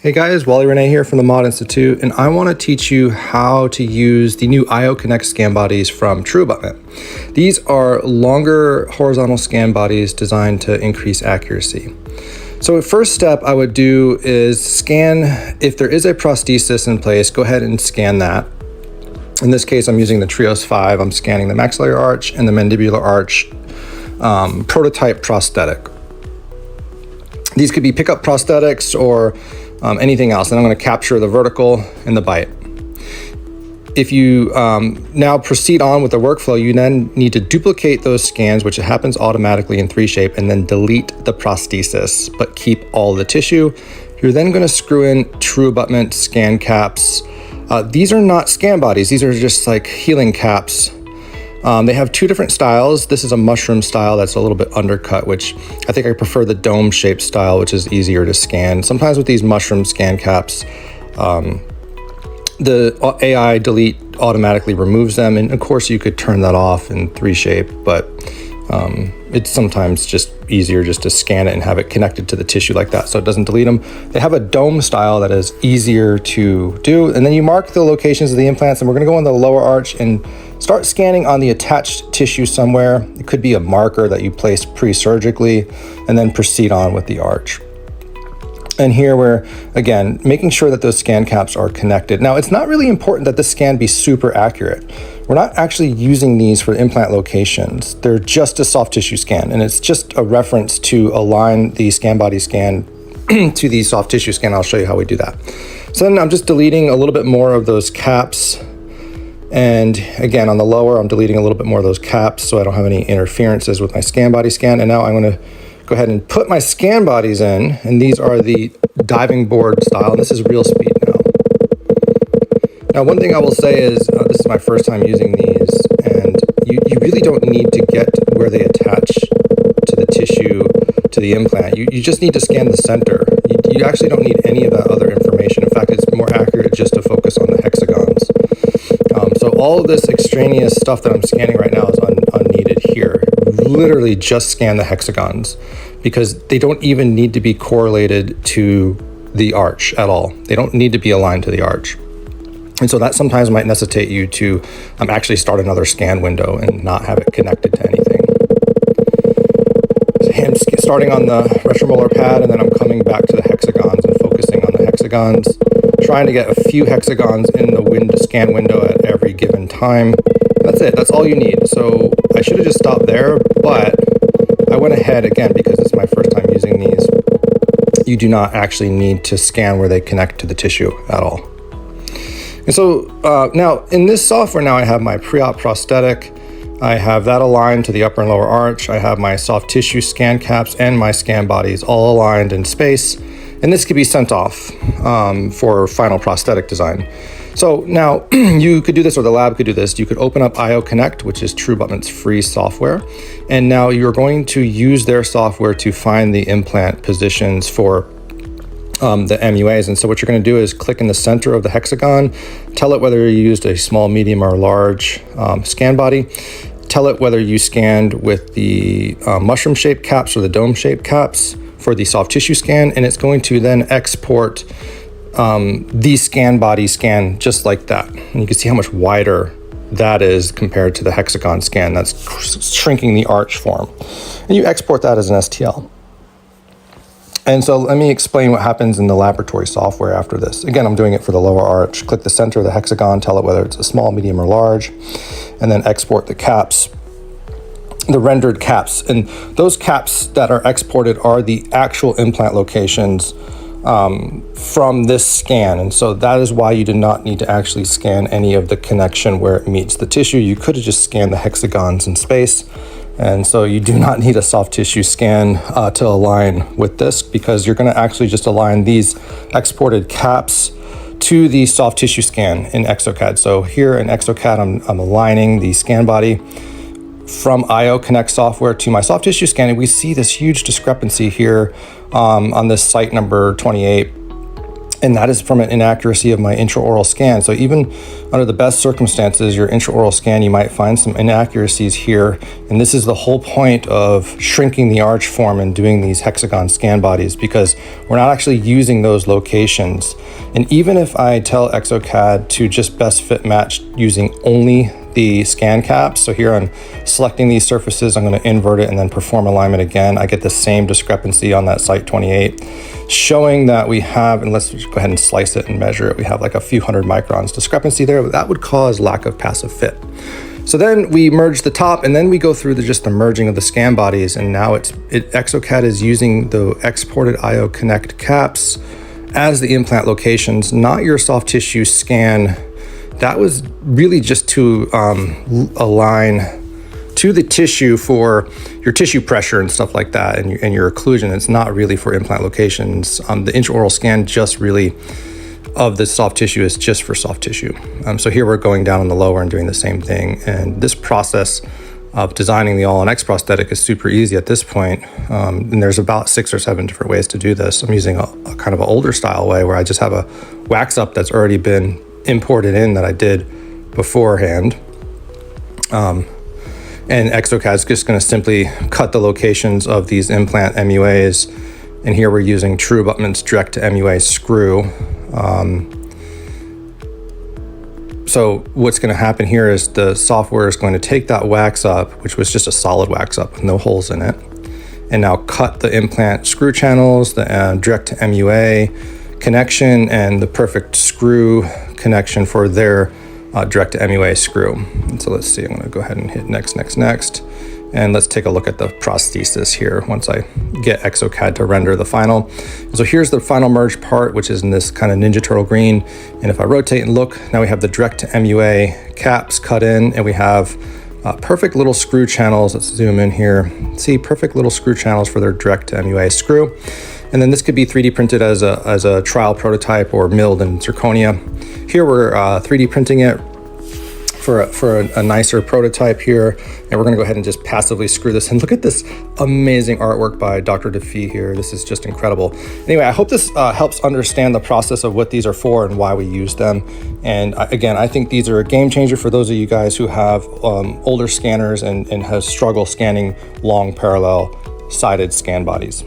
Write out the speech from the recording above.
Hey guys, Wally Renee here from the Mod Institute, and I want to teach you how to use the new IO Connect scan bodies from TrueAbutment. These are longer horizontal scan bodies designed to increase accuracy. So the first step I would do is scan, if there is a prosthesis in place, go ahead and scan that. In this case, I'm using the Trios 5. I'm scanning the maxillary arch and the mandibular arch prototype prosthetic. These could be pickup prosthetics or anything else, and I'm going to capture the vertical and the bite. If you now proceed on with the workflow, you then need to duplicate those scans, which happens automatically in 3Shape, and then delete the prosthesis, but keep all the tissue. You're then going to screw in TrueAbutment scan caps. These are not scan bodies, these are just like healing caps. They have two different styles. This is a mushroom style that's a little bit undercut, which I think I prefer the dome shaped style, which is easier to scan. Sometimes with these mushroom scan caps, the AI delete automatically removes them. And of course you could turn that off in 3Shape, but it's sometimes just easier just to scan it and have it connected to the tissue like that so it doesn't delete them. They have a dome style that is easier to do. And then you mark the locations of the implants, and we're gonna go on the lower arch and start scanning on the attached tissue somewhere. It could be a marker that you place pre-surgically, and then proceed on with the arch. And here we're, again, making sure that those scan caps are connected. Now, it's not really important that this scan be super accurate. We're not actually using these for implant locations. They're just a soft tissue scan, and it's just a reference to align the scan body scan to the soft tissue scan. I'll show you how we do that. So then I'm just deleting a little bit more of those caps. And again, on the lower, I'm deleting a little bit more of those caps so I don't have any interferences with my scan body scan. And now I'm going to go ahead and put my scan bodies in, and these are the diving board style, and this is real speed now. Now, one thing I will say is, this is my first time using these, and you really don't need to get where they attach to the tissue, to the implant. You just need to scan the center. You actually don't need any of that other information. In fact, it's more accurate just to focus on the hexagons. So all of this extraneous stuff that I'm scanning right now is unneeded here. Literally just scan the hexagons because they don't even need to be correlated to the arch at all. They don't need to be aligned to the arch. And so that sometimes might necessitate you to actually start another scan window and not have it connected to anything. So I'm starting on the retromolar pad, and then I'm coming back to the hexagons and focusing on the hexagons, trying to get a few hexagons in the scan window at every given time. That's it, that's all you need. So I should have just stopped there, but I went ahead again because it's my first time using these. You do not actually need to scan where they connect to the tissue at all. And so now in this software, now I have my pre-op prosthetic. I have that aligned to the upper and lower arch. I have my soft tissue scan caps and my scan bodies all aligned in space. And this could be sent off for final prosthetic design. So now you could do this, or the lab could do this. You could open up IO Connect, which is TrueAbutment's free software. And now you're going to use their software to find the implant positions for the MUAs. And so what you're going to do is click in the center of the hexagon, tell it whether you used a small, medium, or large scan body. Tell it whether you scanned with the mushroom-shaped caps or the dome-shaped caps for the soft tissue scan, and it's going to then export the scan body scan just like that. And you can see how much wider that is compared to the hexagon scan that's shrinking the arch form. And you export that as an STL. And so let me explain what happens in the laboratory software after this. Again, I'm doing it for the lower arch. Click the center of the hexagon, tell it whether it's a small, medium, or large, and then export the caps, the rendered caps. And those caps that are exported are the actual implant locations from this scan. And so that is why you do not need to actually scan any of the connection where it meets the tissue. You could have just scanned the hexagons in space. And so you do not need a soft tissue scan to align with this, because you're going to actually just align these exported caps to the soft tissue scan in ExoCAD. So here in ExoCAD, I'm aligning the scan body from IO Connect software to my soft tissue scanning. We see this huge discrepancy here on this site number 28. And that is from an inaccuracy of my intraoral scan. So even under the best circumstances, your intraoral scan, you might find some inaccuracies here. And this is the whole point of shrinking the arch form and doing these hexagon scan bodies, because we're not actually using those locations. And even if I tell exocad to just best fit match using only the scan caps, so here I'm selecting these surfaces, I'm going to invert it and then perform alignment again, I get the same discrepancy on that site 28, showing that we have, and let's just go ahead and slice it and measure it, we have like a few hundred microns discrepancy there. That would cause lack of passive fit. So then we merge the top, and then we go through just the merging of the scan bodies, and now exocad is using the exported IO Connect caps as the implant locations, not your soft tissue scan. That was really just to align to the tissue for your tissue pressure and stuff like that, and your occlusion. It's not really for implant locations. The intraoral scan just really of the soft tissue is just for soft tissue. So here we're going down on the lower and doing the same thing. And this process of designing the all-on-X prosthetic is super easy at this point. And there's about 6 or 7 different ways to do this. I'm using a kind of an older style way where I just have a wax up that's already been imported in that I did beforehand. And exocad is just going to simply cut the locations of these implant MUAs. And here we're using true abutments direct to MUA screw. So what's going to happen here is the software is going to take that wax up, which was just a solid wax up with no holes in it, and now cut the implant screw channels, the direct to MUA connection, and the perfect screw connection for their direct to MUA screw. And so let's see, I'm going to go ahead and hit next. And let's take a look at the prosthesis here once I get exocad to render the final. So here's the final merge part, which is in this kind of Ninja Turtle green. And if I rotate and look, now we have the direct to MUA caps cut in, and we have perfect little screw channels. Let's zoom in here. See, perfect little screw channels for their direct to MUA screw. And then this could be 3D printed as a trial prototype or milled in zirconia. Here we're 3D printing it for a nicer prototype here, and we're going to go ahead and just passively screw this in. Look at this amazing artwork by Dr. DeFee here. This is just incredible. Anyway, I hope this helps understand the process of what these are for and why we use them. And again, I think these are a game changer for those of you guys who have older scanners and have struggled scanning long parallel sided scan bodies.